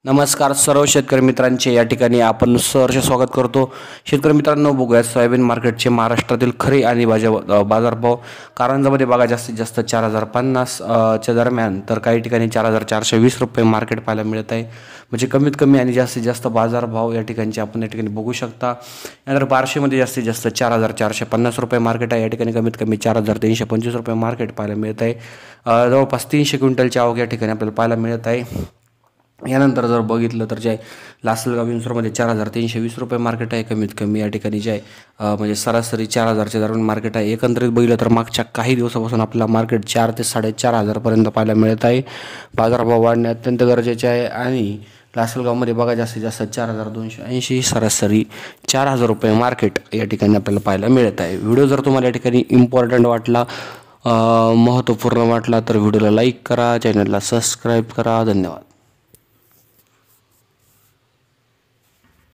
नमस्कार सर्व शेतकरी मित्रांचे या ठिकाणी आपण सहर्ष स्वागत करतो। शेतकरी मित्रांनो, बघूया सोयाबीन मार्केटचे महाराष्ट्रातील खरी आणि बाजारभाव। कारंजामध्ये बघा जास्तीत जास्त 4050 च्या दरम्यान, तर काही ठिकाणी 4420 रुपये मार्केट पाहायला मिळत आहे। म्हणजे कमीत कमी आणि जास्तीत जास्त बाजारभाव या ठिकाणचे आपण या ठिकाणी बघू शकता। यानंतर बार्शीमध्ये जास्तीत जास्त 4450 रुपये मार्केट आहे। या ठिकाणी कमीत कमी 4325 रुपये मार्केट पाहायला मिळत आहे। जवळपास 300 क्विंटलची आवक या ठिकाणी आपल्याला पाहायला मिळत आहे। यानंतर जर बघितलं तर जे लासलगाव विंचूरमध्ये 4320 रुपये मार्केट आहे कमीत कमी। या ठिकाणी जे म्हणजे सरासरी 4000च्या दरम्यान मार्केट आहे। एकंदरीत बघितलं तर मागच्या काही दिवसापासून आपल्याला मार्केट 4 ते 4500 पर्यंत पाहायला मिळत आहे। बाजारभाव वाढणे अत्यंत गरजेचे आहे आणि लासलगावमध्ये बघा जास्तीत जास्त 4280, सरासरी 4000 रुपये मार्केट या ठिकाणी आपल्याला पाहायला मिळत आहे। व्हिडिओ जर तुम्हाला या ठिकाणी इम्पॉर्टंट वाटला, महत्त्वपूर्ण वाटला तर व्हिडिओला लाईक करा, चॅनलला सबस्क्राईब करा। धन्यवाद।